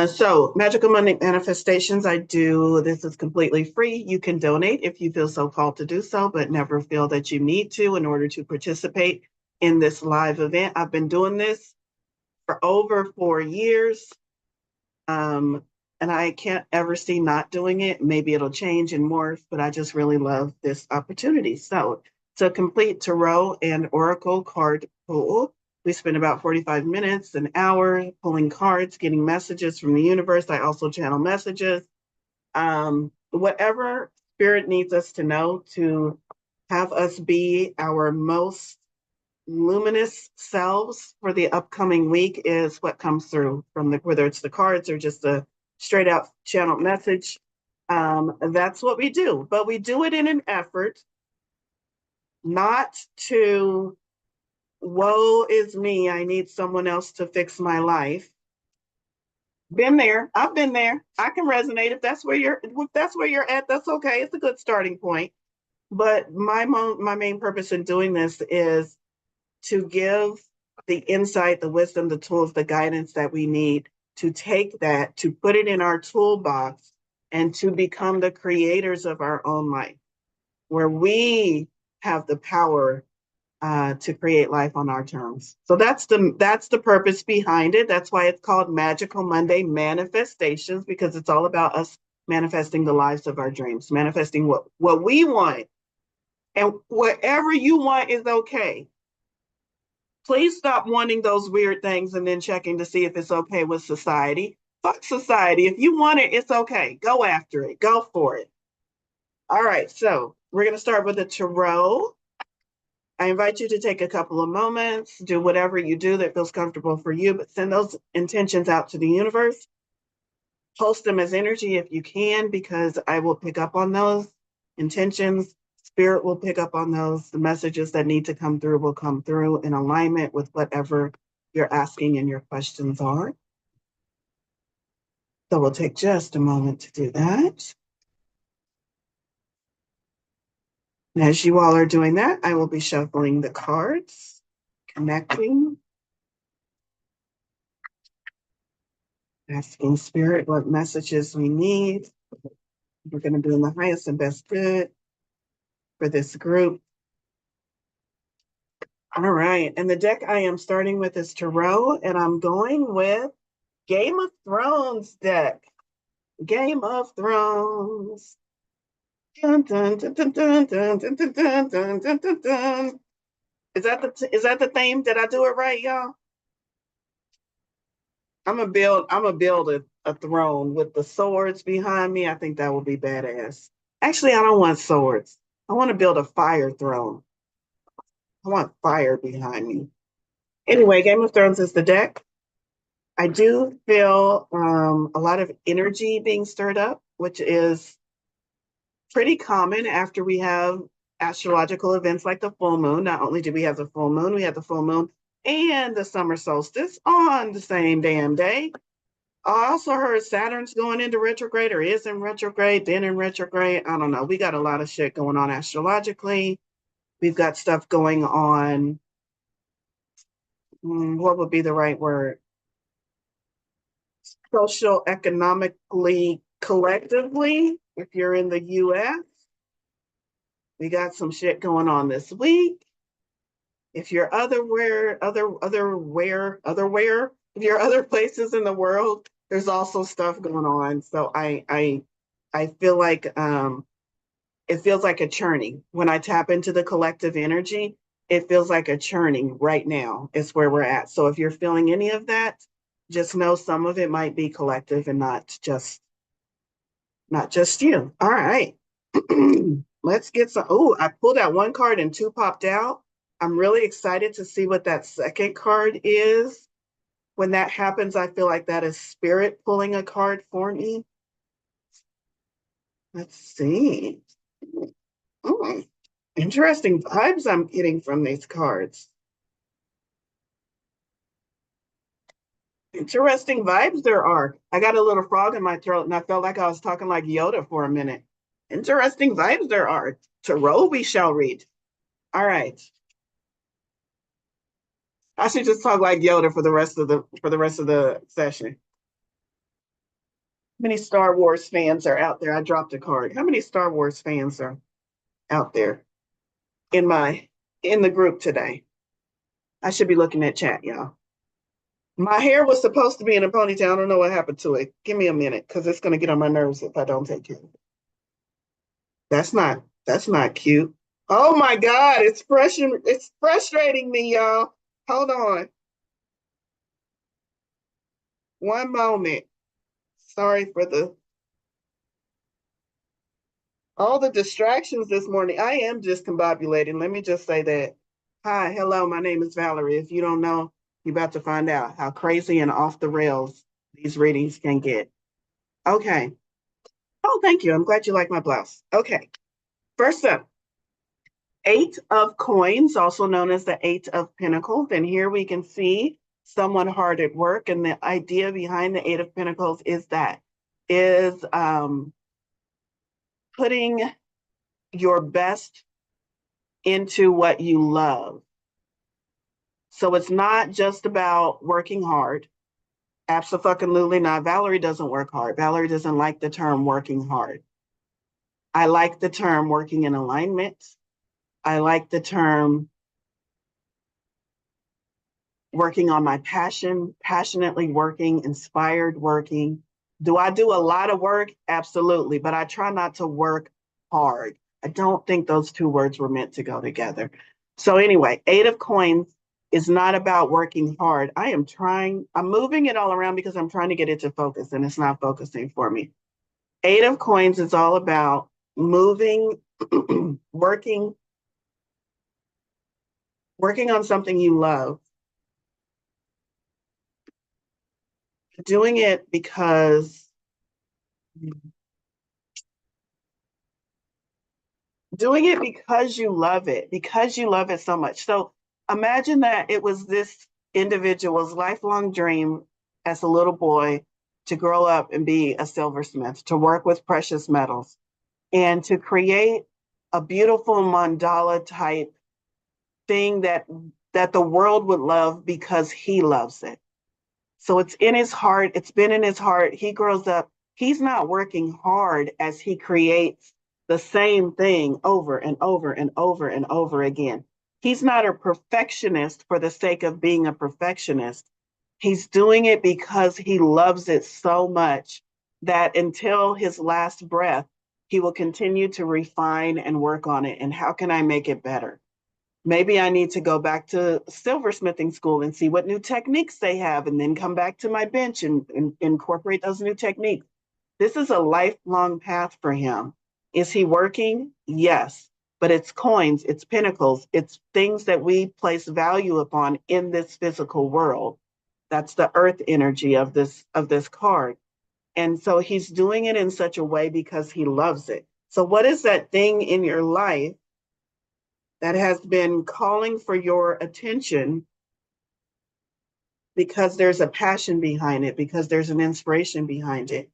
So Magical Monday Manifestations, I do, this is completely free. You can donate if you feel so called to do so, but never feel that you need to in order to participate in this live event. I've been doing this for over 4 years. And I can't ever see not doing it. Maybe it'll change and morph, but I just really love this opportunity. So it's a complete tarot and oracle card pull. We spend about 45 minutes, an hour pulling cards, getting messages from the universe. I also channel messages. Whatever spirit needs us to know to have us be our most luminous selves for the upcoming week is what comes through from whether it's the cards or just a straight out channel message. That's what we do, but we do it in an effort not to, woe is me, I need someone else to fix my life. Been there, I've been there. I can resonate if that's where you're at. That's okay. It's a good starting point. But my main purpose in doing this is to give the insight, the wisdom, the tools, the guidance that we need to take that, to put it in our toolbox, and to become the creators of our own life, where we have the power to create life on our terms. So that's the purpose behind it. That's why it's called Magical Monday Manifestations, because it's all about us manifesting the lives of our dreams, manifesting what we want. And whatever you want is okay. Please stop wanting those weird things and then checking to see if it's okay with society. Fuck society. If you want it, it's okay. Go after it. Go for it. All right, so we're going to start with the tarot. I invite you to take a couple of moments, do whatever you do that feels comfortable for you, but send those intentions out to the universe. Post them as energy if you can, because I will pick up on those intentions. Spirit will pick up on those. The messages that need to come through will come through in alignment with whatever you're asking and your questions are. So we'll take just a moment to do that. And as you all are doing that, I will be shuffling the cards, connecting, asking Spirit what messages we need. We're going to do in the highest and best good for this group. All right, and the deck I am starting with is Tarot, and I'm going with Game of Thrones deck. Game of Thrones. Dun, dun, dun, dun, dun, dun, dun, dun, dun, dun, dun, dun, dun. Is that the theme? Did I do it right, y'all? I'm gonna build a throne with the swords behind me. I think that will be badass. Actually, I don't want swords. I want to build a fire throne. I want fire behind me. Anyway, Game of Thrones is the deck. I do feel a lot of energy being stirred up, which is pretty common after we have astrological events like the full moon. Not only do we have the full moon, we have the full moon and the summer solstice on the same damn day. I also heard Saturn's going into retrograde or is in retrograde, then in retrograde. I don't know. We got a lot of shit going on astrologically. We've got stuff going on. What would be the right word? Social, economically, collectively. If you're in the US, we got some shit going on this week. If you're if you're other places in the world, there's also stuff going on. So I feel like it feels like a churning. When I tap into the collective energy, it feels like a churning right now is where we're at. So if you're feeling any of that, just know some of it might be collective and not just you. All right. Let's get some. Oh, I pulled out one card and two popped out. I'm really excited to see what that second card is. When that happens, I feel like that is spirit pulling a card for me. Let's see. Interesting vibes I'm getting from these cards. Interesting vibes there are. I got a little frog in my throat and I felt like I was talking like Yoda for a minute. Interesting vibes there are. Tarot we shall read. All right. I should just talk like Yoda for the rest of the session. many Star Wars fans are out there? I dropped a card. How many Star Wars fans are out there in the group today? I should be looking at chat, y'all. My hair was supposed to be in a ponytail. I don't know what happened to it. Give me a minute, because it's gonna get on my nerves if I don't take care of it. That's not cute. Oh my God, it's frustrating me, y'all. Hold on. One moment. Sorry for all the distractions this morning. I am discombobulating. Let me just say that. Hi, hello, my name is Valorie. If you don't know, you're about to find out how crazy and off the rails these readings can get. Okay. Oh, thank you. I'm glad you like my blouse. Okay. First up, Eight of Coins, also known as the Eight of Pentacles. And here we can see someone hard at work. And the idea behind the Eight of Pentacles is putting your best into what you love. So it's not just about working hard. Absolutely not. Valorie doesn't work hard. Valorie doesn't like the term working hard. I like the term working in alignment. I like the term working on my passion, passionately working, inspired working. Do I do a lot of work? Absolutely, but I try not to work hard. I don't think those two words were meant to go together. So anyway, Eight of Coins is not about working hard. I'm moving it all around because I'm trying to get it to focus and it's not focusing for me. Eight of Coins is all about moving, working on something you love, doing it because you love it so much. So imagine that it was this individual's lifelong dream as a little boy to grow up and be a silversmith, to work with precious metals, and to create a beautiful mandala type thing that the world would love because he loves it. So it's in his heart. It's been in his heart. He grows up. He's not working hard as he creates the same thing over and over and over and over again. He's not a perfectionist for the sake of being a perfectionist. He's doing it because he loves it so much that until his last breath, he will continue to refine and work on it. And how can I make it better? Maybe I need to go back to silversmithing school and see what new techniques they have, and then come back to my bench and incorporate those new techniques. This is a lifelong path for him. Is he working? Yes, but it's coins, it's pinnacles, it's things that we place value upon in this physical world. That's the earth energy of this card. And so he's doing it in such a way because he loves it. So what is that thing in your life that has been calling for your attention because there's a passion behind it, because there's an inspiration behind it,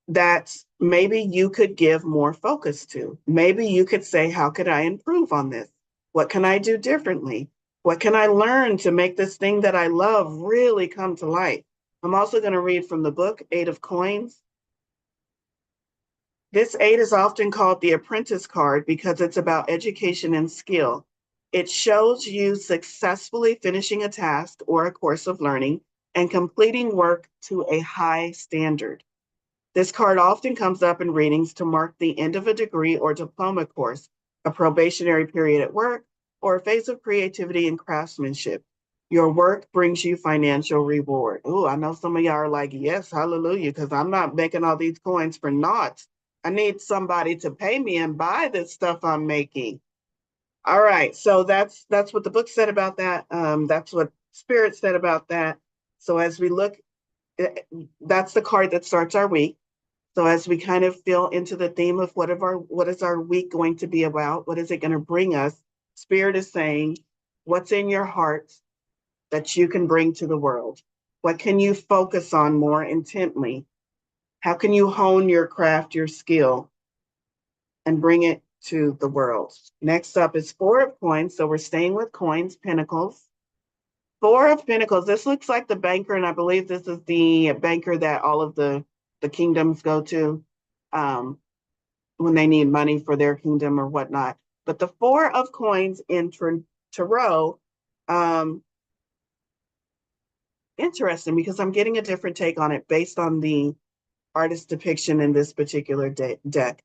that maybe you could give more focus to? Maybe you could say, how could I improve on this? What can I do differently? What can I learn to make this thing that I love really come to life? I'm also going to read from the book, Eight of Coins. This eight is often called the apprentice card because it's about education and skill. It shows you successfully finishing a task or a course of learning and completing work to a high standard. This card often comes up in readings to mark the end of a degree or diploma course, a probationary period at work, or a phase of creativity and craftsmanship. Your work brings you financial reward. Oh, I know some of y'all are like, yes, hallelujah, because I'm not making all these coins for naught. I need somebody to pay me and buy this stuff I'm making. All right, so that's what the book said about that. That's what Spirit said about that. So as we look, that's the card that starts our week. So as we kind of feel into the theme of what is our week going to be about? What is it going to bring us? Spirit is saying, what's in your heart that you can bring to the world? What can you focus on more intently? How can you hone your craft, your skill, and bring it to the world? Next up is Four of Coins. So we're staying with coins, pinnacles. Four of Pentacles. This looks like the banker, and I believe this is the banker that all of the the kingdoms go to when they need money for their kingdom or whatnot. But the Four of Coins in Tarot, interesting because I'm getting a different take on it based on the artist depiction in this particular deck.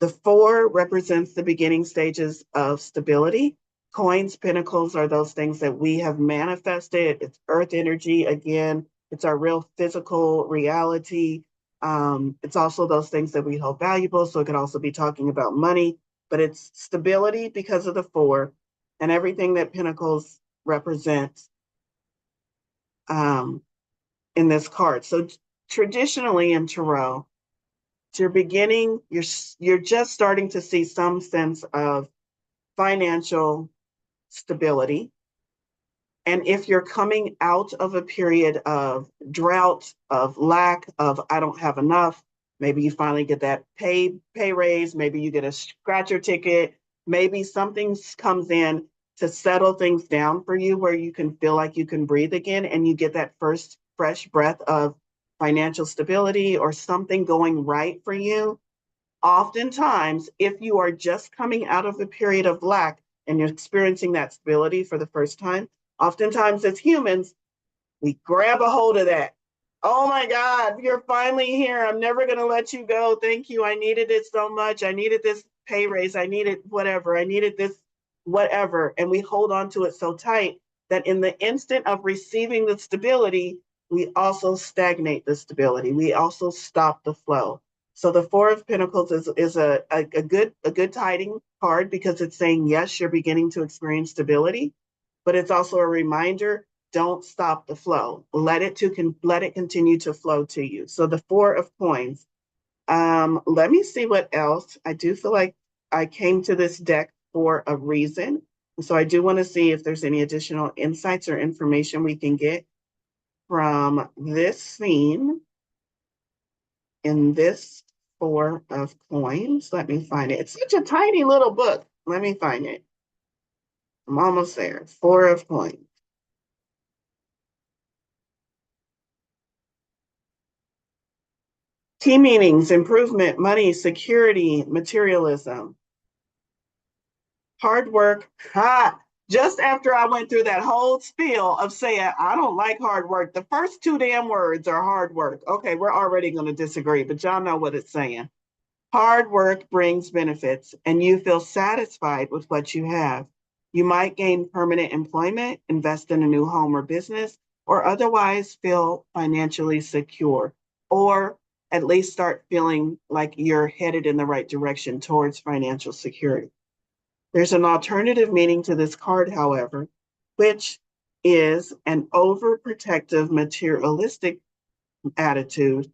The four represents the beginning stages of stability. Coins, pentacles are those things that we have manifested. It's earth energy again. It's our real physical reality. It's also those things that we hold valuable. So it could also be talking about money, but it's stability because of the four and everything that pentacles represents in this card. So traditionally in tarot, you're beginning, you're just starting to see some sense of financial stability. And if you're coming out of a period of drought, of lack, of I don't have enough, maybe you finally get that pay raise, maybe you get a scratcher ticket, maybe something comes in to settle things down for you where you can feel like you can breathe again and you get that first fresh breath of financial stability or something going right for you. Oftentimes, if you are just coming out of a period of lack and you're experiencing that stability for the first time, oftentimes as humans, we grab a hold of that. Oh my God, you're finally here. I'm never going to let you go. Thank you. I needed it so much. I needed this pay raise. I needed whatever. I needed this whatever. And we hold on to it so tight that in the instant of receiving the stability, we also stagnate the stability. We also stop the flow. So the Four of Pentacles is a good tiding card because it's saying, yes, you're beginning to experience stability, but it's also a reminder, don't stop the flow. Let it continue to flow to you. So the Four of Coins. Let me see what else. I do feel like I came to this deck for a reason. So I do want to see if there's any additional insights or information we can get from this scene in this Four of Coins. Let me find it. It's such a tiny little book. Let me find it. I'm almost there. Four of Coins. Key meanings: improvement, money, security, materialism. Hard work. Just after I went through that whole spiel of saying, I don't like hard work, the first two damn words are hard work. Okay, we're already going to disagree, but y'all know what it's saying. Hard work brings benefits, and you feel satisfied with what you have. You might gain permanent employment, invest in a new home or business, or otherwise feel financially secure, or at least start feeling like you're headed in the right direction towards financial security. There's an alternative meaning to this card, however, which is an overprotective, materialistic attitude.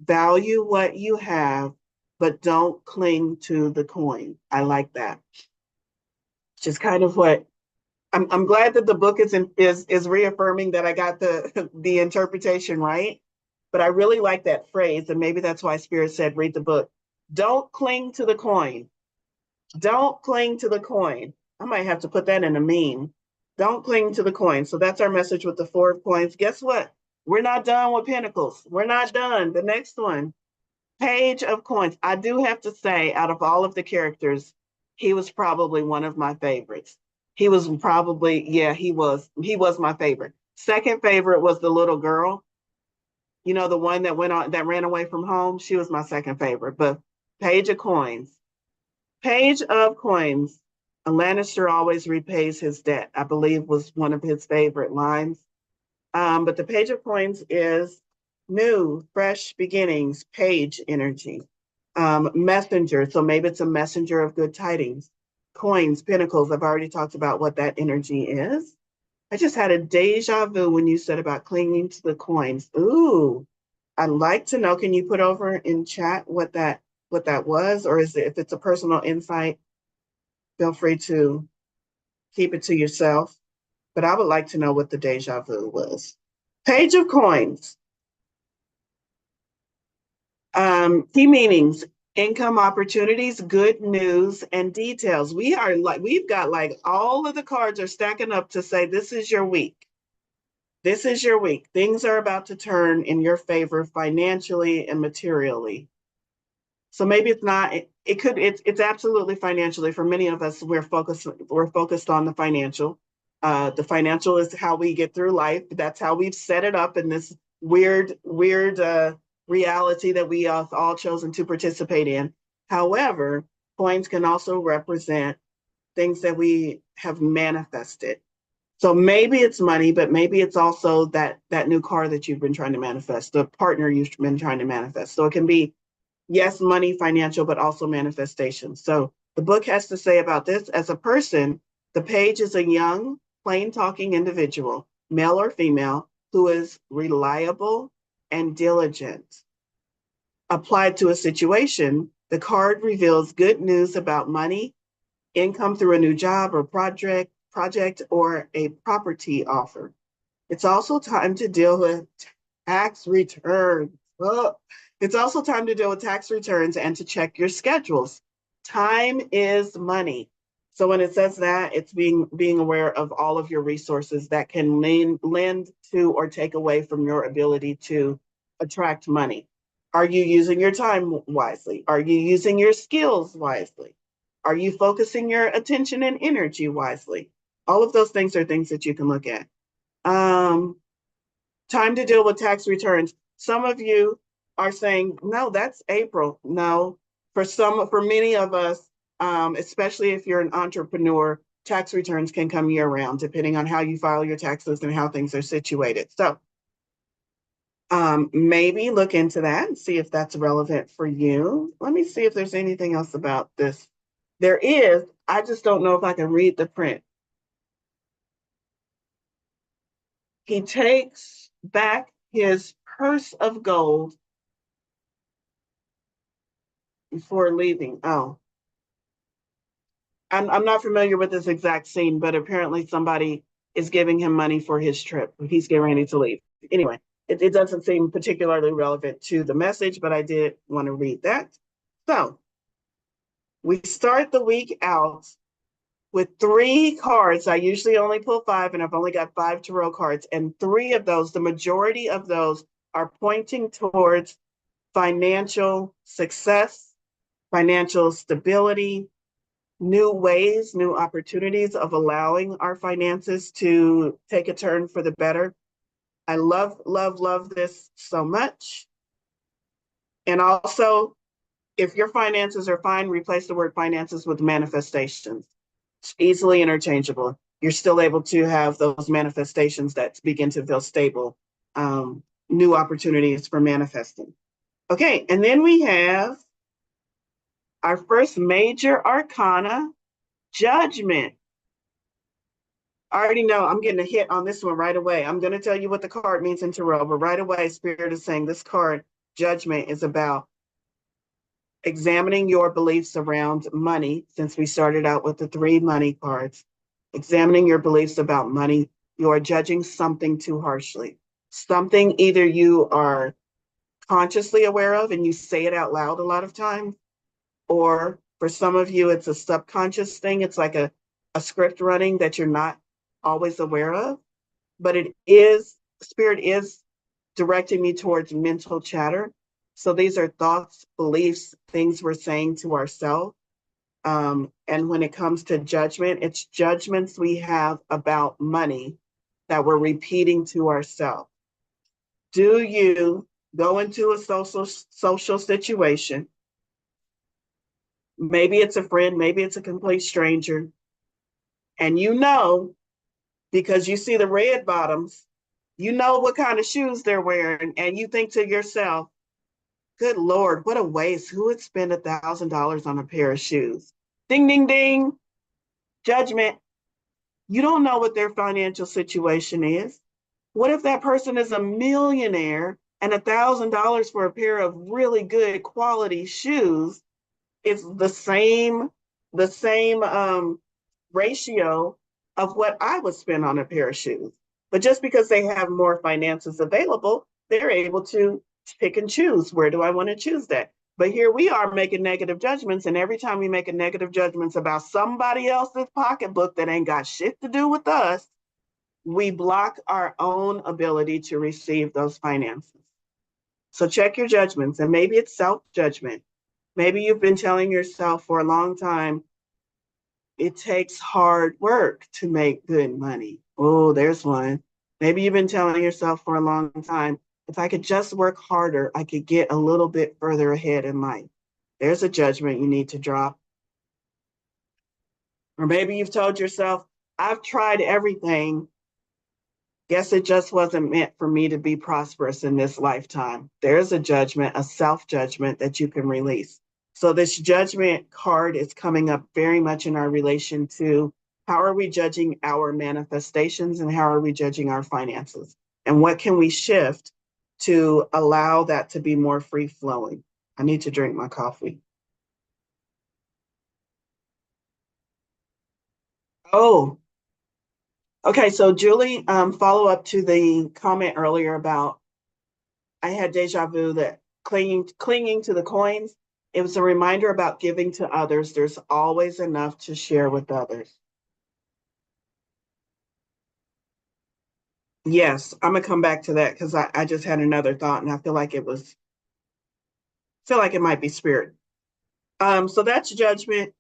Value what you have, but don't cling to the coin. I like that. Which is kind of what I'm glad that the book is reaffirming that I got the interpretation right. But I really like that phrase, and maybe that's why Spirit said, read the book. Don't cling to the coin. Don't cling to the coin. I might have to put that in a meme. Don't cling to the coin. So that's our message with the Four of Coins. Guess what? We're not done with Pentacles. We're not done. The next one, Page of Coins. I do have to say, out of all of the characters, he was probably one of my favorites. He was probably, yeah, he was my favorite. Second favorite was the little girl. You know, the one that ran away from home. She was my second favorite. But Page of Coins. Page of Coins. A Lannister always repays his debt, I believe was one of his favorite lines. But the Page of Coins is new, fresh beginnings, page energy. Messenger, so maybe it's a messenger of good tidings. Coins, pentacles, I've already talked about what that energy is. I just had a deja vu when you said about clinging to the coins. Ooh, I'd like to know, can you put over in chat what that was? Or is it, if it's a personal insight, feel free to keep it to yourself. But I would like to know what the deja vu was. Page of Coins. Key meanings: income opportunities, good news, and details. We've got like all of the cards are stacking up to say this is your week. This is your week. Things are about to turn in your favor financially and materially. So maybe it's not, it's absolutely financially. For many of us, we're focused on the financial. The financial is how we get through life. That's how we've set it up in this weird reality that we have all chosen to participate in. However, coins can also represent things that we have manifested. So maybe it's money, but maybe it's also that new car that you've been trying to manifest, the partner you've been trying to manifest. So it can be, yes, money, financial, but also manifestation. So the book has to say about this: as a person, the page is a young, plain talking individual, male or female, who is reliable and diligent. Applied to a situation, the card reveals good news about money, income through a new job or project or a property offer. It's also time to deal with tax returns. Oh, it's also time to deal with tax returns and to check your schedules. Time is money. So when it says that, it's being aware of all of your resources that can lend to or take away from your ability to attract money. Are you using your time wisely? Are you using your skills wisely? Are you focusing your attention and energy wisely? All of those things are things that you can look at. Um, Time to deal with tax returns. Some of you are saying, no, that's April. No, for many of us, especially if you're an entrepreneur, tax returns can come year round, depending on how you file your taxes and how things are situated. So maybe look into that and see if that's relevant for you. Let me see if there's anything else about this. There is, I just don't know if I can read the print. He takes back his purse of gold before leaving. Oh, I'm not familiar with this exact scene, but apparently somebody is giving him money for his trip. He's getting ready to leave. Anyway, it doesn't seem particularly relevant to the message, but I did want to read that. So we start the week out with 3 cards. I usually only pull 5, and I've only got 5 tarot cards. And 3 of those, the majority of those, are pointing towards financial success, financial stability, new ways, new opportunities of allowing our finances to take a turn for the better. I love this so much. And also, if your finances are fine, replace the word finances with manifestations. It's easily interchangeable. You're still able to have those manifestations that begin to feel stable, new opportunities for manifesting. Okay, and then we have our first major arcana, Judgment. I already know I'm getting a hit on this one right away. I'm going to tell you what the card means in tarot, but right away, Spirit is saying this card, Judgment, is about examining your beliefs around money. Since we started out with the 3 money cards, examining your beliefs about money, you are judging something too harshly. Something either you are consciously aware of and you say it out loud a lot of times, or for some of you, it's a subconscious thing. It's like a script running that you're not always aware of, but Spirit is directing me towards mental chatter. So these are thoughts, beliefs, things we're saying to ourselves. And when it comes to judgment, it's judgments we have about money that we're repeating to ourselves. Do you go into a social situation? Maybe it's a friend, maybe it's a complete stranger, and because you see the red bottoms, you know what kind of shoes they're wearing, and you think to yourself, good Lord, what a waste. Who would spend $1,000 on a pair of shoes? Ding, ding, ding. Judgment. You don't know what their financial situation is. What if that person is a millionaire and $1,000 for a pair of really good quality shoes is the same ratio of what I would spend on a pair of shoes. But just because they have more finances available, they're able to pick and choose. Where do I want to choose that? But here we are making negative judgments. And every time we make a negative judgments about somebody else's pocketbook that ain't got shit to do with us, we block our own ability to receive those finances. So check your judgments, and maybe it's self-judgment. Maybe you've been telling yourself for a long time, it takes hard work to make good money. Oh, there's one. Maybe you've been telling yourself for a long time, if I could just work harder, I could get a little bit further ahead in life. There's a judgment you need to drop. Or maybe you've told yourself, I've tried everything. Guess it just wasn't meant for me to be prosperous in this lifetime. There's a judgment, a self-judgment that you can release. So this judgment card is coming up very much in our relation to how are we judging our manifestations and how are we judging our finances? And what can we shift to allow that to be more free flowing? I need to drink my coffee. Oh, okay. So Julie, follow up to the comment earlier about I had deja vu that clinging to the coins. It was a reminder about giving to others. There's always enough to share with others. Yes, I'm gonna come back to that because I just had another thought and I feel like it might be spirit. So that's judgment.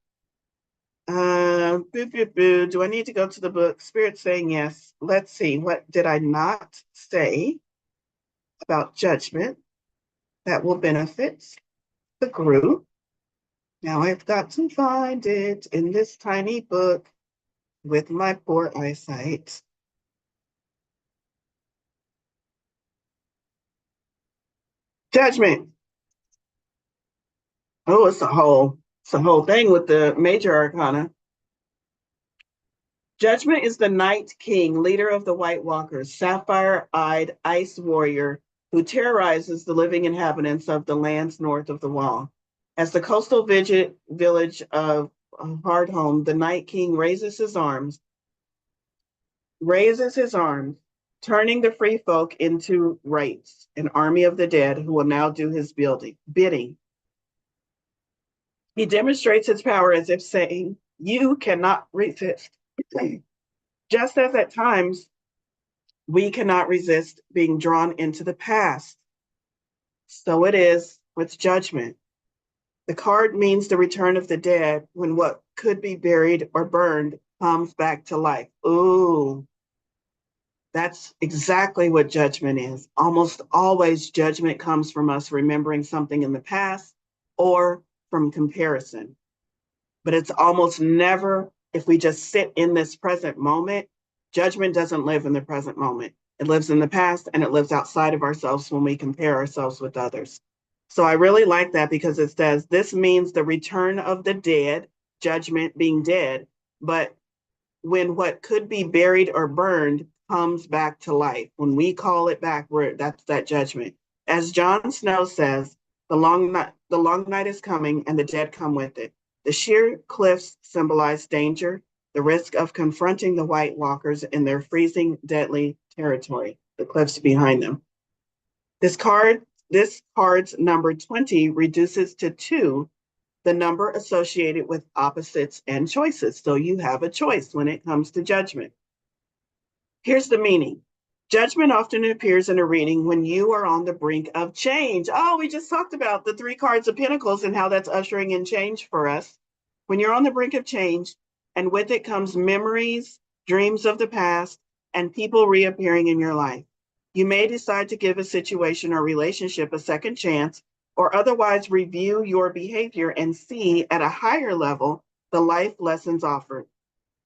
Boo, boo, boo. Do I need to go to the book? Spirit saying yes. Let's see. What did I not say about judgment that will benefit the group? Now I've got to find it in this tiny book with my poor eyesight. Judgment. Oh, it's a whole thing with the major arcana. Judgment is the Night King, leader of the White Walkers, sapphire-eyed ice warrior who terrorizes the living inhabitants of the lands north of the Wall. As the coastal village of Hardhome, the Night King raises his arms, turning the free folk into wraiths, an army of the dead who will now do his bidding. He demonstrates his power as if saying, you cannot resist. Just as at times we cannot resist being drawn into the past, so it is with judgment. The card means the return of the dead when what could be buried or burned comes back to life. Ooh, that's exactly what judgment is. Almost always, judgment comes from us remembering something in the past or from comparison. But it's almost never, if we just sit in this present moment, judgment doesn't live in the present moment. It lives in the past and it lives outside of ourselves when we compare ourselves with others. So I really like that because it says this means the return of the dead, judgment being dead, but when what could be buried or burned comes back to life. When we call it back, that's that judgment. As Jon Snow says, the long night is coming and the dead come with it. The sheer cliffs symbolize danger, the risk of confronting the White Walkers in their freezing, deadly territory, the cliffs behind them. This card's number 20 reduces to 2 the number associated with opposites and choices. So you have a choice when it comes to judgment. Here's the meaning. Judgment often appears in a reading when you are on the brink of change. Oh, we just talked about the 3 cards of Pentacles and how that's ushering in change for us. When you're on the brink of change, and with it comes memories, dreams of the past, and people reappearing in your life. You may decide to give a situation or relationship a second chance, or otherwise review your behavior and see at a higher level the life lessons offered.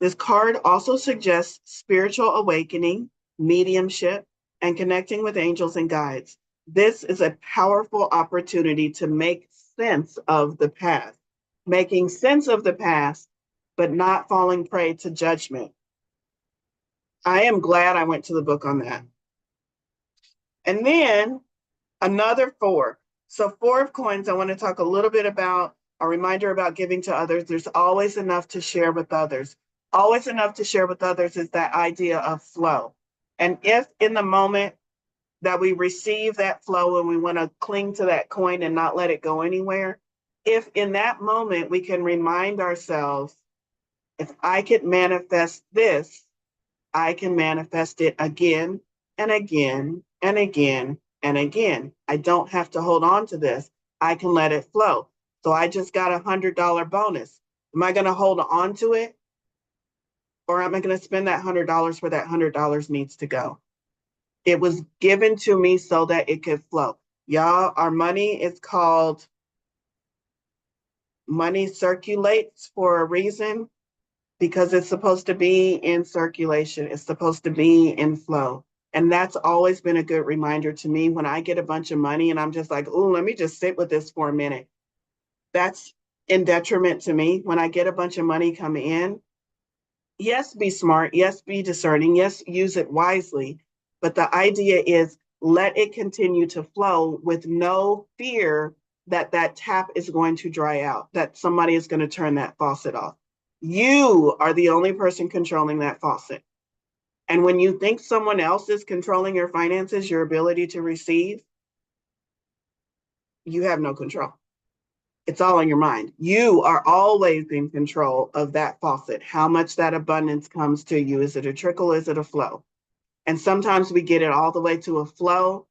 This card also suggests spiritual awakening, mediumship, and connecting with angels and guides. This is a powerful opportunity to make sense of the past, making sense of the past, but not falling prey to judgment. I am glad I went to the book on that. And then another 4. So 4 of coins, I want to talk a little bit about a reminder about giving to others. There's always enough to share with others. Always enough to share with others is that idea of flow. And if in the moment that we receive that flow and we want to cling to that coin and not let it go anywhere, if in that moment we can remind ourselves, if I could manifest this, I can manifest it again and again and again and again. I don't have to hold on to this. I can let it flow. So I just got $100 bonus. Am I going to hold on to it? Or am I going to spend that $100 where that $100 needs to go? It was given to me so that it could flow. Y'all, our money is called money circulates for a reason because it's supposed to be in circulation. It's supposed to be in flow. And that's always been a good reminder to me when I get a bunch of money and I'm just like, oh, let me just sit with this for a minute. That's in detriment to me. When I get a bunch of money come in, yes, be smart. Yes, be discerning. Yes, use it wisely. But the idea is let it continue to flow with no fear that that tap is going to dry out, that somebody is going to turn that faucet off. You are the only person controlling that faucet. And when you think someone else is controlling your finances, your ability to receive, you have no control. It's all in your mind. You are always in control of that faucet. How much that abundance comes to you. Is it a trickle? Is it a flow? And sometimes we get it all the way to a flow,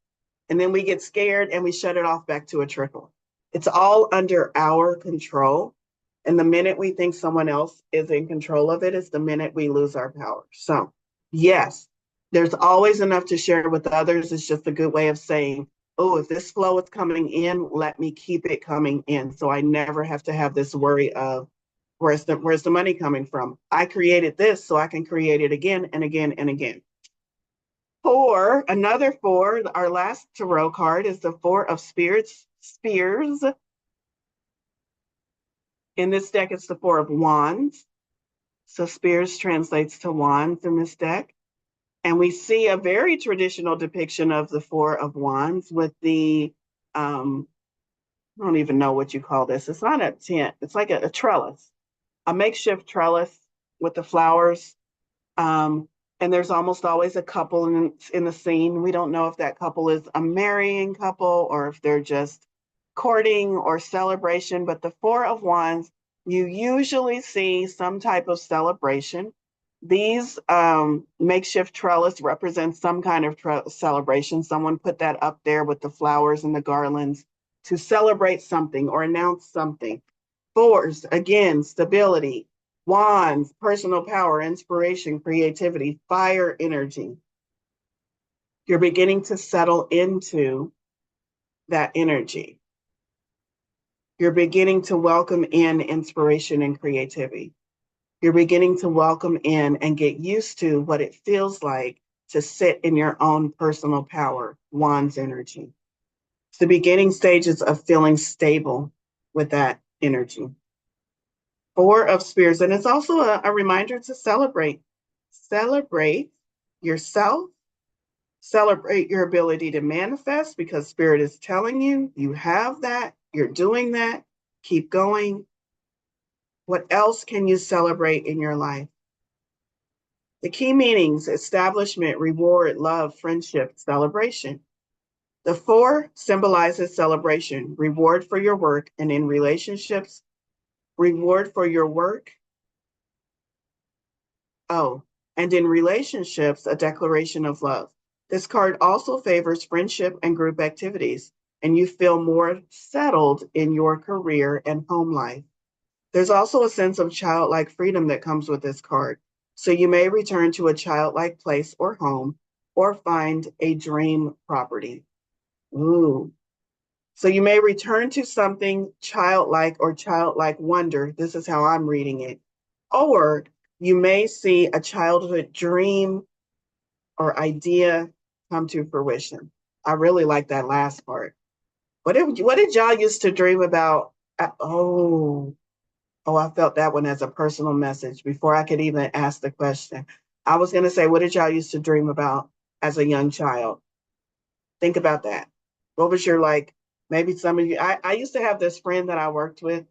and then we get scared and we shut it off back to a trickle. It's all under our control. And the minute we think someone else is in control of it is the minute we lose our power. So, yes, there's always enough to share with others. It's just a good way of saying, oh, if this flow is coming in, let me keep it coming in. So I never have to have this worry of where's the money coming from? I created this so I can create it again and again and again. Another four, our last tarot card is the Four of Spears. In this deck, it's the Four of Wands. So Spears translates to wands in this deck. And we see a very traditional depiction of the Four of Wands with the, I don't even know what you call this. It's not a tent. It's like a trellis, a makeshift trellis with the flowers. And there's almost always a couple in the scene. We don't know if that couple is a marrying couple or if they're just courting or celebration. But the Four of Wands, you usually see some type of celebration. These makeshift trellis represent some kind of celebration. Someone put that up there with the flowers and the garlands to celebrate something or announce something. Fours, again, stability. Wands, personal power, inspiration, creativity, fire energy. You're beginning to settle into that energy. You're beginning to welcome in inspiration and creativity. You're beginning to welcome in and get used to what it feels like to sit in your own personal power, Wands energy. It's the beginning stages of feeling stable with that energy. Four of Spears, and it's also a reminder to celebrate. Celebrate yourself, celebrate your ability to manifest because Spirit is telling you you have that, you're doing that, keep going. What else can you celebrate in your life? The key meanings: establishment, reward, love, friendship, celebration. The four symbolizes celebration, reward for your work, and in relationships, reward for your work. Oh, and in relationships, a declaration of love. This card also favors friendship and group activities, and you feel more settled in your career and home life. There's also a sense of childlike freedom that comes with this card. So you may return to a childlike place or home or find a dream property. Ooh. So you may return to something childlike or childlike wonder. This is how I'm reading it. Or you may see a childhood dream or idea come to fruition. I really like that last part. What did y'all used to dream about? Oh, I felt that one as a personal message before I could even ask the question. I was going to say, what did y'all used to dream about as a young child? Think about that. What was your maybe some of you, I used to have this friend that I worked with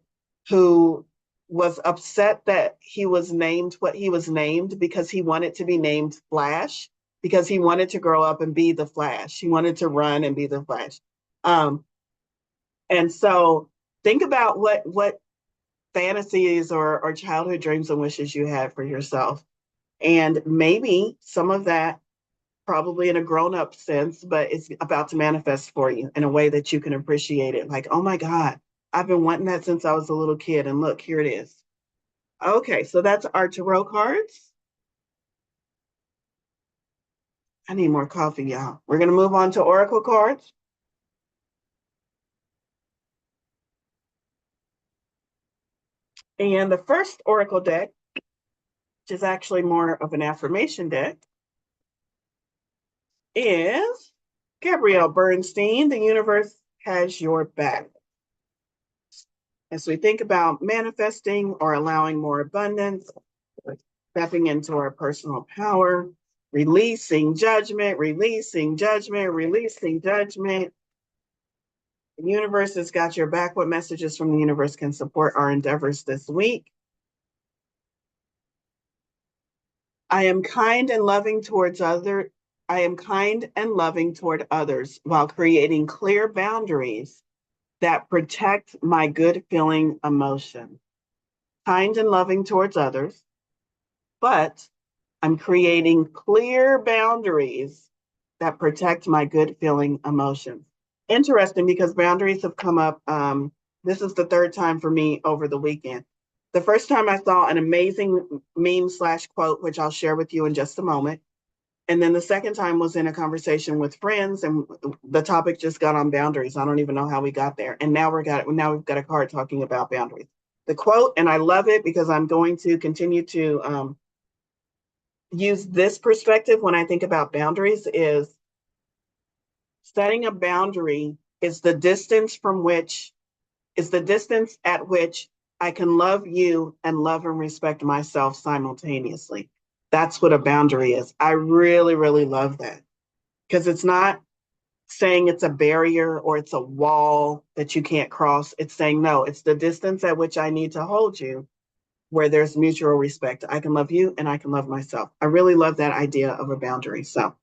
who was upset that he was named what he was named because he wanted to be named Flash, because he wanted to grow up and be the Flash. He wanted to run and be the Flash. And so think about what fantasies or childhood dreams and wishes you had for yourself. And maybe some of that, probably in a grown-up sense, but it's about to manifest for you in a way that you can appreciate it. Like, oh my God, I've been wanting that since I was a little kid. And look, here it is. Okay, so that's our tarot cards. I need more coffee, y'all. We're going to move on to oracle cards. And the first oracle deck, which is actually more of an affirmation deck, is Gabrielle Bernstein, The Universe Has Your Back. As we think about manifesting or allowing more abundance, stepping into our personal power, releasing judgment, releasing judgment, releasing judgment. The universe has got your back. What messages from the universe can support our endeavors this week? I am kind and loving towards others. I am kind and loving toward others while creating clear boundaries that protect my good feeling emotion. Kind and loving towards others, but I'm creating clear boundaries that protect my good feeling emotions. Interesting, because boundaries have come up. This is the third time for me over the weekend. The first time I saw an amazing meme / quote, which I'll share with you in just a moment. And then the second time was in a conversation with friends, and the topic just got on boundaries. I don't even know how we got there. And now we've got a card talking about boundaries. The quote, and I love it because I'm going to continue to use this perspective when I think about boundaries, is setting a boundary is the distance at which I can love you and love and respect myself simultaneously. That's what a boundary is. I really, really love that, because it's not saying it's a barrier or it's a wall that you can't cross. It's saying, no, it's the distance at which I need to hold you, where there's mutual respect. I can love you and I can love myself. I really love that idea of a boundary. So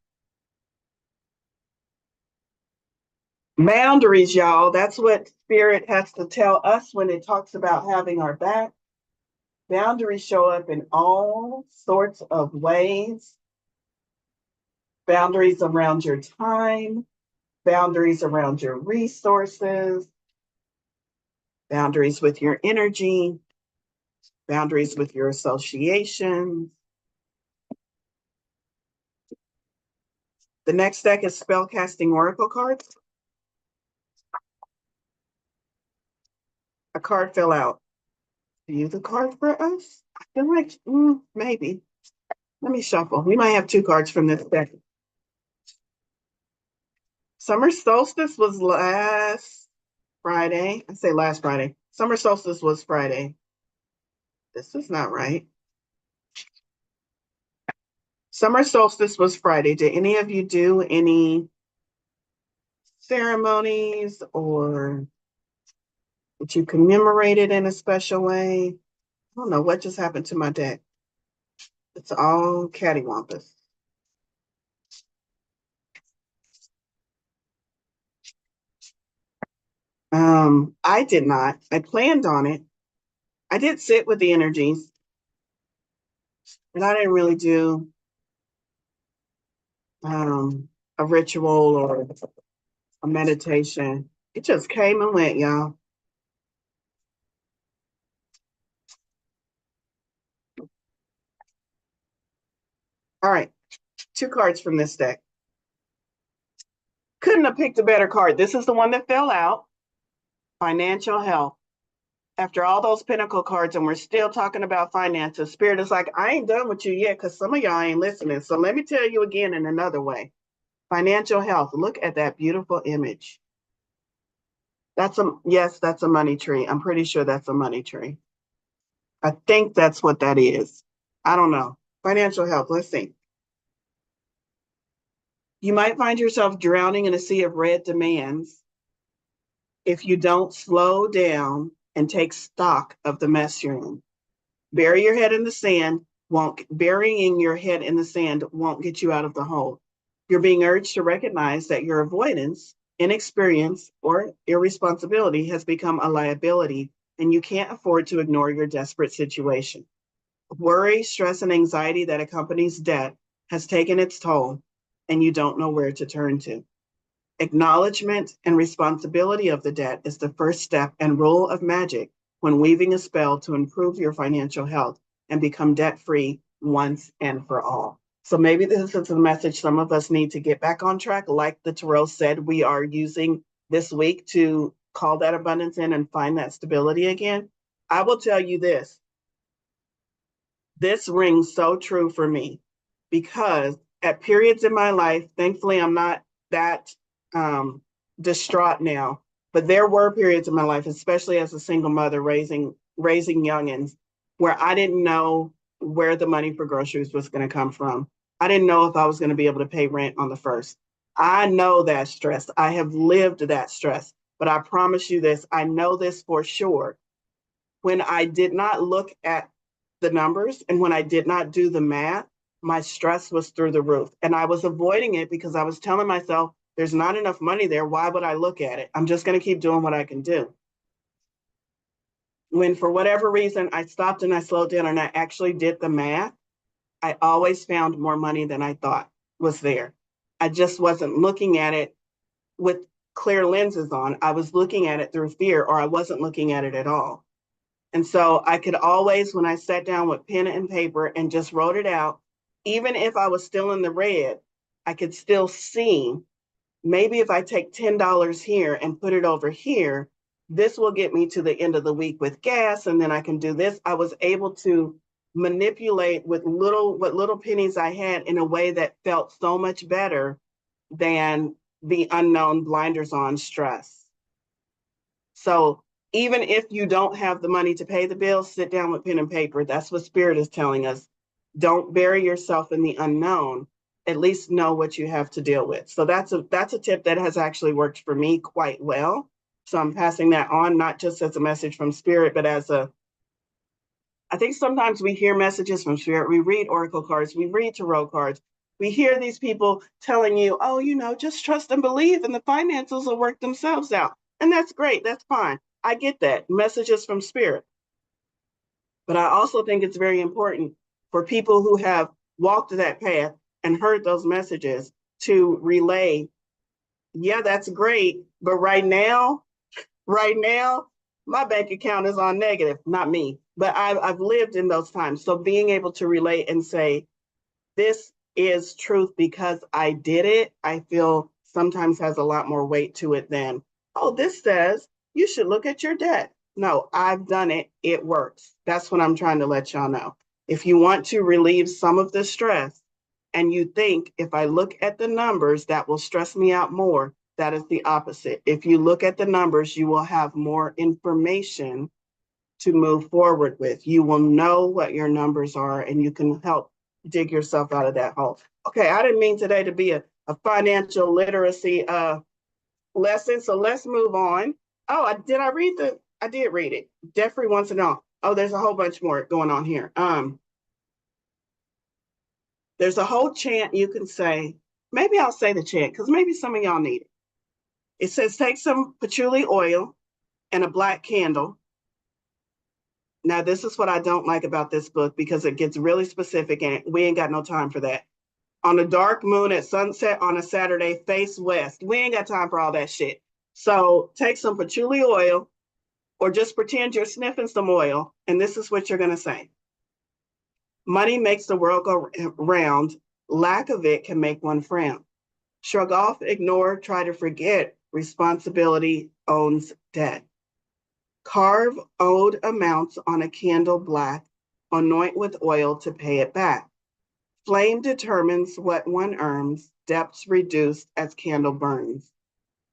boundaries, y'all, that's what spirit has to tell us when it talks about having our back. Boundaries show up in all sorts of ways. Boundaries around your time, boundaries around your resources, boundaries with your energy, boundaries with your associations. The next deck is spellcasting oracle cards. A card fell out. Are you the card for us? I feel like maybe. Let me shuffle. We might have two cards from this deck. Summer solstice was last Friday. I say last Friday. Summer solstice was Friday. This is not right. Summer solstice was Friday. Did any of you do any ceremonies, or did you commemorate it in a special way? I don't know what just happened to my deck. It's all cattywampus. I did not. I planned on it. I did sit with the energies, but I didn't really do a ritual or a meditation. It just came and went, y'all. All right, two cards from this deck. Couldn't have picked a better card. This is the one that fell out. Financial health. After all those Pentacle cards, and we're still talking about finances, Spirit is like, I ain't done with you yet, because some of y'all ain't listening. So let me tell you again in another way. Financial health. Look at that beautiful image. That's a money tree. I'm pretty sure that's a money tree. I think that's what that is. I don't know. Financial health. Let's see. You might find yourself drowning in a sea of red demands if you don't slow down and take stock of the mess you're in. Burying your head in the sand won't get you out of the hole. You're being urged to recognize that your avoidance, inexperience, or irresponsibility has become a liability, and you can't afford to ignore your desperate situation. Worry, stress, and anxiety that accompanies debt has taken its toll, and you don't know where to turn to. Acknowledgement and responsibility of the debt is the first step and rule of magic when weaving a spell to improve your financial health and become debt-free once and for all. So maybe this is a message some of us need to get back on track. Like the Tarot said, we are using this week to call that abundance in and find that stability again. I will tell you this. This rings so true for me because at periods in my life, thankfully, I'm not that distraught now, but there were periods in my life, especially as a single mother raising youngins, where I didn't know where the money for groceries was going to come from. I didn't know if I was going to be able to pay rent on the first. I know that stress. I have lived that stress, but I promise you this, I know this for sure. When I did not look at the numbers and when I did not do the math, my stress was through the roof. And I was avoiding it because I was telling myself, there's not enough money there. Why would I look at it? I'm just going to keep doing what I can do. When for whatever reason I stopped and I slowed down and I actually did the math, I always found more money than I thought was there. I just wasn't looking at it with clear lenses on. I was looking at it through fear, or I wasn't looking at it at all. And so I could always, when I sat down with pen and paper and just wrote it out, even if I was still in the red, I could still see, maybe if I take $10 here and put it over here, this will get me to the end of the week with gas, and then I can do this. I was able to manipulate with what little pennies I had in a way that felt so much better than the unknown blinders on stress. So even if you don't have the money to pay the bills, sit down with pen and paper. That's what Spirit is telling us. Don't bury yourself in the unknown. At least know what you have to deal with. So that's a tip that has actually worked for me quite well. So I'm passing that on, not just as a message from Spirit, but I think sometimes we hear messages from Spirit. We read oracle cards, we read tarot cards. We hear these people telling you, oh, just trust and believe and the finances will work themselves out. And that's great. That's fine. I get that. Messages from Spirit. But I also think it's very important for people who have walked that path and heard those messages to relay, yeah, that's great. But right now, my bank account is on negative. Not me, but I've lived in those times. So being able to relate and say, this is truth because I did it, I feel sometimes has a lot more weight to it than, oh, this says you should look at your debt. No, I've done it. It works. That's what I'm trying to let y'all know. If you want to relieve some of the stress and you think, if I look at the numbers, that will stress me out more, that is the opposite. If you look at the numbers, you will have more information to move forward with. You will know what your numbers are and you can help dig yourself out of that hole. Okay, I didn't mean today to be a financial literacy lesson, so let's move on. Oh, I did read it. Jeffrey wants to know. Oh, there's a whole bunch more going on here. There's a whole chant you can say. Maybe I'll say the chant because maybe some of y'all need it. It says, take some patchouli oil and a black candle. Now, this is what I don't like about this book because it gets really specific and we ain't got no time for that. On a dark moon at sunset on a Saturday, face west. We ain't got time for all that shit. So take some patchouli oil or just pretend you're sniffing some oil. And this is what you're going to say. Money makes the world go round. Lack of it can make one frown. Shrug off, ignore, try to forget. Responsibility owns debt. Carve owed amounts on a candle black. Anoint with oil to pay it back. Flame determines what one earns. Debts reduced as candle burns.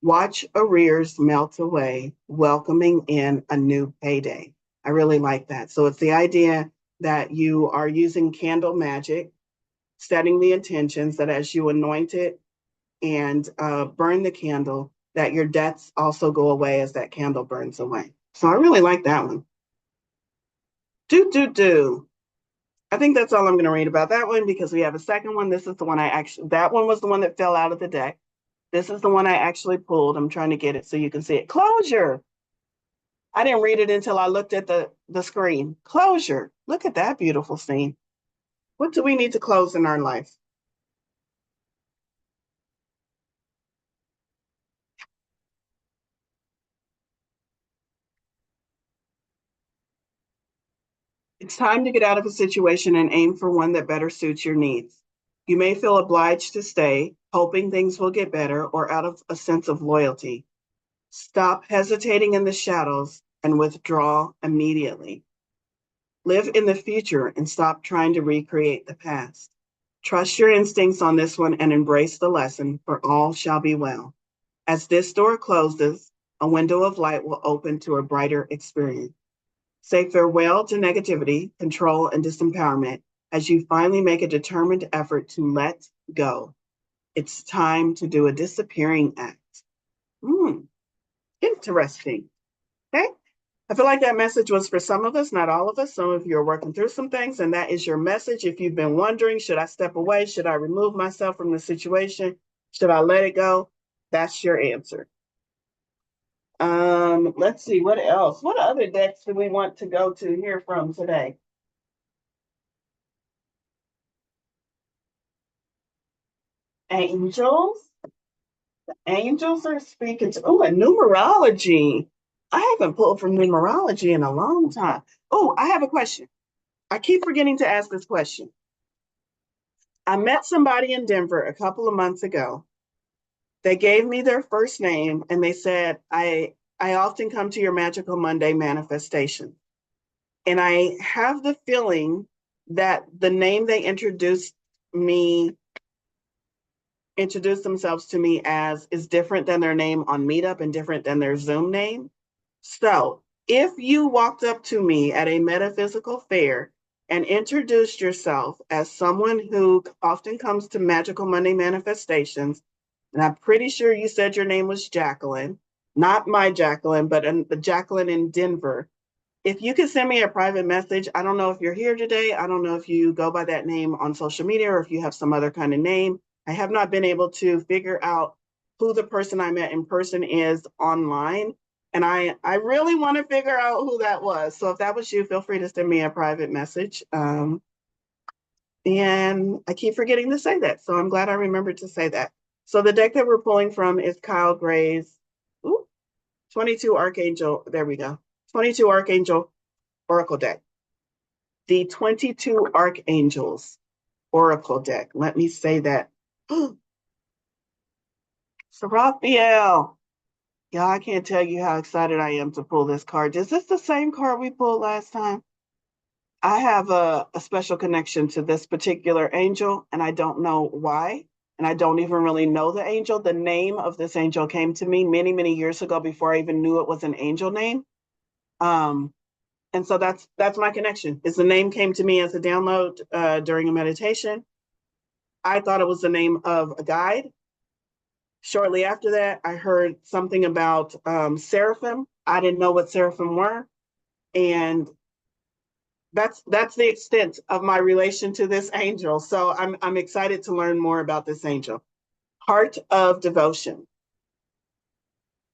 Watch arrears melt away, welcoming in a new payday. I really like that. So it's the idea that you are using candle magic, setting the intentions that as you anoint it and burn the candle, that your debts also go away as that candle burns away. So I really like that one. I think that's all I'm going to read about that one because we have a second one. This is the one that one was the one that fell out of the deck. This is the one I actually pulled. I'm trying to get it so you can see it. Closure. I didn't read it until I looked at the screen. Closure. Look at that beautiful scene. What do we need to close in our life? It's time to get out of a situation and aim for one that better suits your needs. You may feel obliged to stay, hoping things will get better, or out of a sense of loyalty. Stop hesitating in the shadows and withdraw immediately. Live in the future and stop trying to recreate the past. Trust your instincts on this one and embrace the lesson, for all shall be well. As this door closes, a window of light will open to a brighter experience. Say farewell to negativity, control, and disempowerment as you finally make a determined effort to let go. It's time to do a disappearing act. Interesting. Okay. I feel like that message was for some of us, not all of us. Some of you are working through some things, and that is your message. If you've been wondering, should I step away? Should I remove myself from the situation? Should I let it go? That's your answer. Let's see, what else? What other decks do we want to go to hear from today? Angels. Angels are speaking to, oh, and numerology. I haven't pulled from numerology in a long time. Oh, I have a question. I keep forgetting to ask this question. I met somebody in Denver a couple of months ago. They gave me their first name and they said, I often come to your Magical Monday manifestation. And I have the feeling that the name they introduced themselves to me as is different than their name on Meetup and different than their Zoom name. So if you walked up to me at a metaphysical fair and introduced yourself as someone who often comes to Magical Monday manifestations, and I'm pretty sure you said your name was Jacqueline, not my Jacqueline, but the Jacqueline in Denver. If you could send me a private message, I don't know if you're here today. I don't know if you go by that name on social media or if you have some other kind of name. I have not been able to figure out who the person I met in person is online. And I really want to figure out who that was. So if that was you, feel free to send me a private message. And I keep forgetting to say that. So I'm glad I remembered to say that. So the deck that we're pulling from is Kyle Gray's 22 Archangel. There we go. 22 Archangel Oracle deck. The 22 Archangels Oracle deck. Let me say that. Raphael. Yeah, I can't tell you how excited I am to pull this card. Is this the same card we pulled last time? I have a special connection to this particular angel, and I don't know why. And I don't even really know the angel. The name of this angel came to me many, many years ago before I even knew it was an angel name. And so that's my connection. Is the name came to me as a download during a meditation. I thought it was the name of a guide. Shortly after that, I heard something about seraphim. I didn't know what seraphim were, and that's the extent of my relation to this angel. So I'm excited to learn more about this angel. Heart of devotion.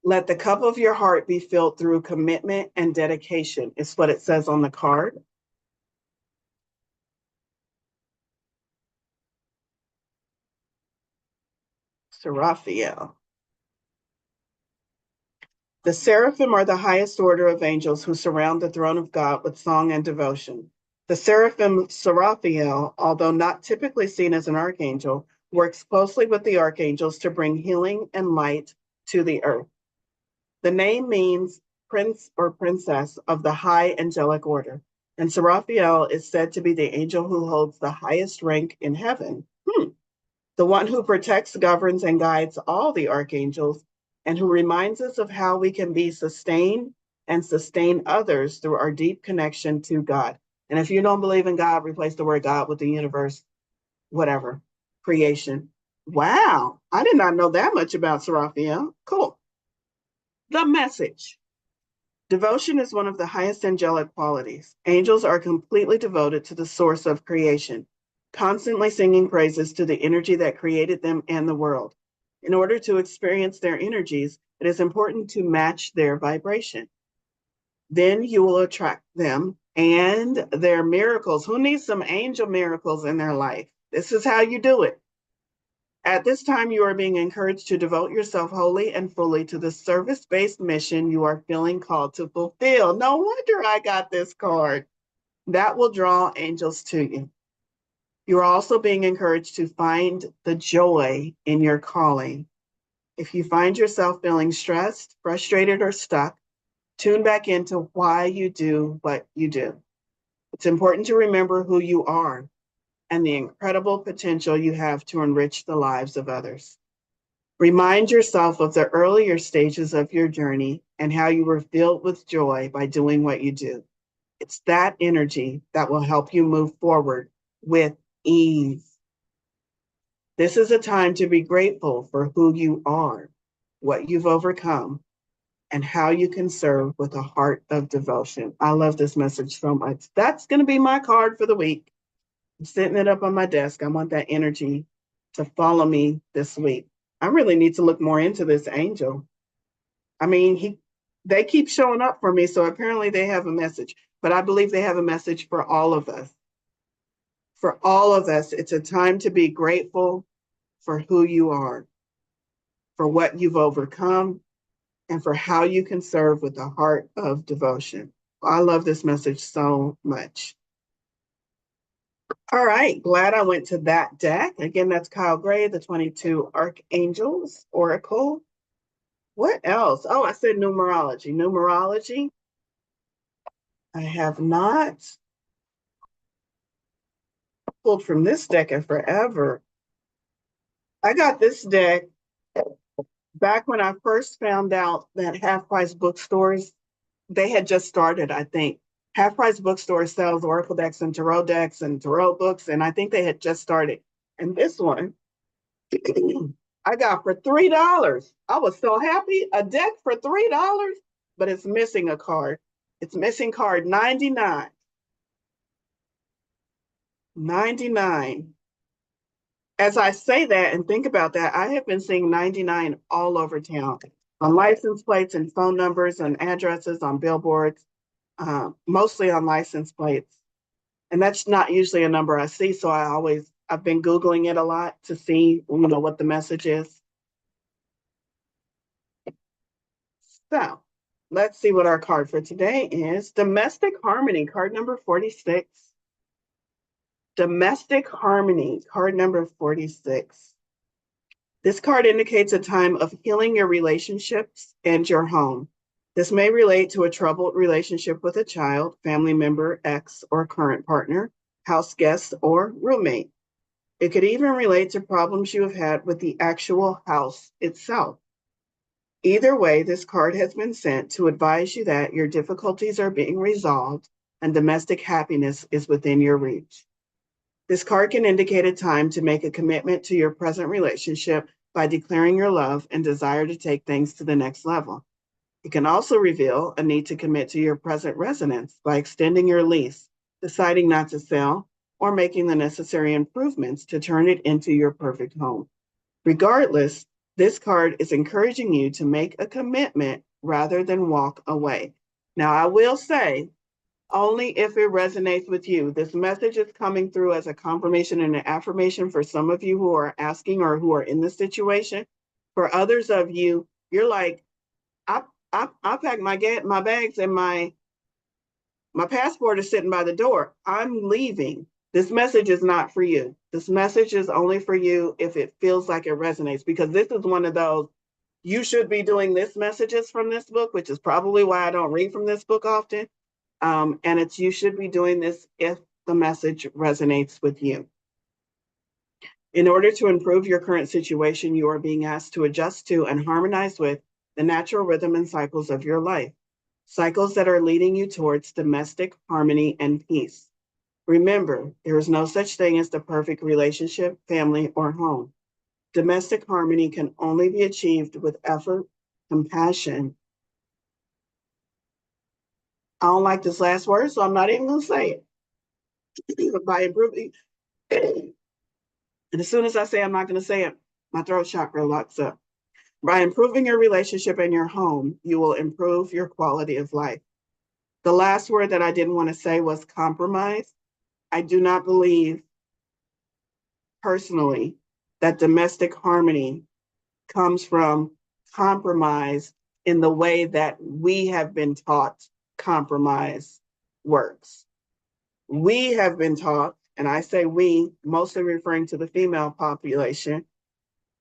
Let the cup of your heart be filled through commitment and dedication, is what it says on the card. Raphael. The seraphim are the highest order of angels who surround the throne of God with song and devotion. The seraphim Seraphiel, although not typically seen as an archangel, works closely with the archangels to bring healing and light to the earth. The name means prince or princess of the high angelic order, and Seraphiel is said to be the angel who holds the highest rank in heaven. The one who protects, governs, and guides all the archangels, and who reminds us of how we can be sustained and sustain others through our deep connection to God. And if you don't believe in God, replace the word God with the universe, whatever, creation. Wow, I did not know that much about Seraphiel. Cool. The message. Devotion is one of the highest angelic qualities. Angels are completely devoted to the source of creation, constantly singing praises to the energy that created them and the world. In order to experience their energies, it is important to match their vibration. Then you will attract them and their miracles. Who needs some angel miracles in their life? This is how you do it. At this time, you are being encouraged to devote yourself wholly and fully to the service-based mission you are feeling called to fulfill. No wonder I got this card. That will draw angels to you. You are also being encouraged to find the joy in your calling. If you find yourself feeling stressed, frustrated, or stuck, tune back into why you do what you do. It's important to remember who you are and the incredible potential you have to enrich the lives of others. Remind yourself of the earlier stages of your journey and how you were filled with joy by doing what you do. It's that energy that will help you move forward with ease. This is a time to be grateful for who you are, what you've overcome, and how you can serve with a heart of devotion. I love this message so much. That's going to be my card for the week. I'm setting it up on my desk. I want that energy to follow me this week. I really need to look more into this angel. I mean, they keep showing up for me, so apparently they have a message, but I believe they have a message for all of us. For all of us, it's a time to be grateful for who you are, for what you've overcome, and for how you can serve with a heart of devotion. I love this message so much. All right, glad I went to that deck. Again, that's Kyle Gray, the 22 Archangels Oracle. What else? Oh, I said numerology. Numerology. I have not pulled from this deck in forever. I got this deck back when I first found out that half price bookstores, they had just started, I think. Half price bookstore sells oracle decks and tarot books, and I think they had just started. And this one I got for $3. I was so happy. A deck for $3, but it's missing a card. It's missing card 99. 99. As I say that and think about that, I have been seeing 99 all over town on license plates and phone numbers and addresses on billboards, mostly on license plates. And that's not usually a number I see. So I've been Googling it a lot to see, what the message is. So let's see what our card for today is. Domestic Harmony, card number 46. Domestic Harmony, card number 46. This card indicates a time of healing your relationships and your home. This may relate to a troubled relationship with a child, family member, ex, or current partner, house guest, or roommate. It could even relate to problems you have had with the actual house itself. Either way, this card has been sent to advise you that your difficulties are being resolved and domestic happiness is within your reach. This card can indicate a time to make a commitment to your present relationship by declaring your love and desire to take things to the next level. It can also reveal a need to commit to your present residence by extending your lease, deciding not to sell, or making the necessary improvements to turn it into your perfect home. Regardless, this card is encouraging you to make a commitment rather than walk away. Now, I will say, only if it resonates with you. This message is coming through as a confirmation and an affirmation for some of you who are asking or who are in this situation. For others of you, you're like, I packed my bags and my passport is sitting by the door. I'm leaving. This message is not for you. This message is only for you if it feels like it resonates, because this is one of those, you should be doing this messages from this book, which is probably why I don't read from this book often. And it's, you should be doing this if the message resonates with you. In order to improve your current situation, you are being asked to adjust to and harmonize with the natural rhythm and cycles of your life, cycles that are leading you towards domestic harmony and peace. Remember, there is no such thing as the perfect relationship, family, or home. Domestic harmony can only be achieved with effort, compassion. I don't like this last word, so I'm not even going to say it. By improving, and as soon as I say I'm not going to say it, my throat chakra locks up. By improving your relationship and your home, you will improve your quality of life. The last word that I didn't want to say was compromise. I do not believe personally that domestic harmony comes from compromise in the way that we have been taught compromise works. We have been taught, and I say we, mostly referring to the female population,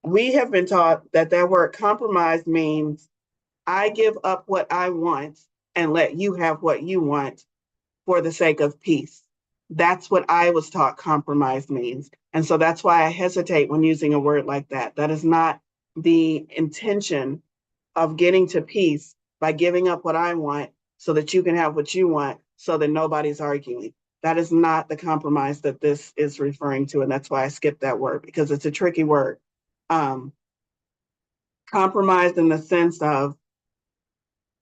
we have been taught that that word compromise means I give up what I want and let you have what you want for the sake of peace. That's what I was taught compromise means. And so that's why I hesitate when using a word like that. That is not the intention of getting to peace by giving up what I want so that you can have what you want so that nobody's arguing. That is not the compromise that this is referring to. And that's why I skipped that word because it's a tricky word. Um, Compromise in the sense of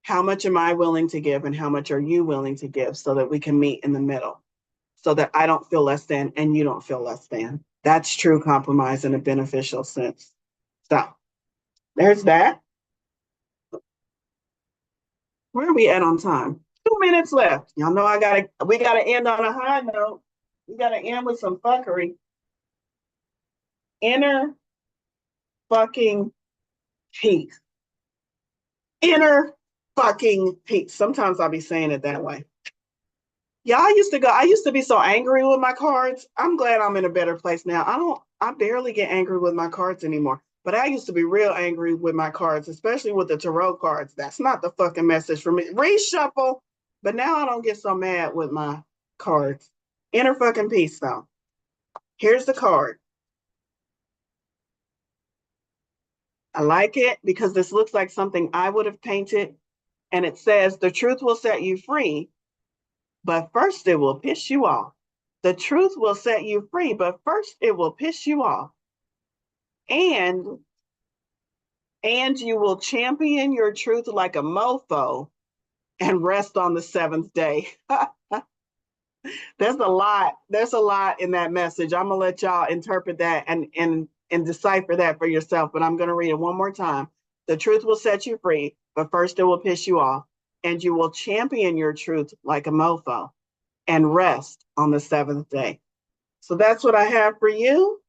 how much am I willing to give and how much are you willing to give so that we can meet in the middle so that I don't feel less than and you don't feel less than. That's true compromise in a beneficial sense. So there's that. Where are we at on time? 2 minutes left. Y'all know we gotta end on a high note. We gotta end with some fuckery. Inner fucking peace. Inner fucking peace. Sometimes I'll be saying it that way. Yeah, I used to be so angry with my cards. I'm glad I'm in a better place now. I barely get angry with my cards anymore. But I used to be real angry with my cards, especially with the tarot cards. That's not the fucking message for me. Reshuffle. But now I don't get so mad with my cards. Inner fucking peace, though. Here's the card. I like it because this looks like something I would have painted. And it says, the truth will set you free, but first it will piss you off. The truth will set you free, but first it will piss you off. And you will champion your truth like a mofo and rest on the seventh day. There's a lot in that message. I'm gonna let y'all interpret that and decipher that for yourself, but I'm gonna read it one more time. The truth will set you free, but first it will piss you off, and you will champion your truth like a mofo and rest on the seventh day. So that's what I have for you.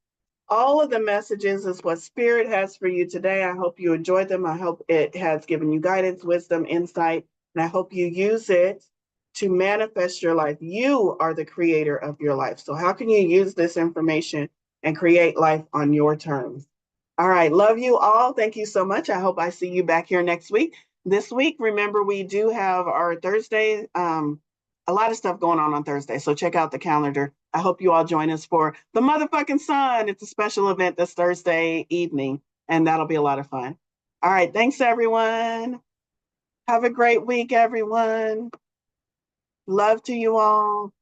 All of the messages is what Spirit has for you today. I hope you enjoyed them. I hope it has given you guidance, wisdom, insight, and I hope you use it to manifest your life. You are the creator of your life. So how can you use this information and create life on your terms? All right. Love you all. Thank you so much. I hope I see you back here next week. This week, remember, we do have our Thursday, a lot of stuff going on Thursday. So check out the calendar. I hope you all join us for the motherfucking sun. It's a special event this Thursday evening, and that'll be a lot of fun. All right. Thanks, everyone. Have a great week, everyone. Love to you all.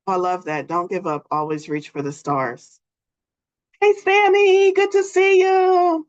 I love that. Don't give up. Always reach for the stars. Hey, Sammy. Good to see you.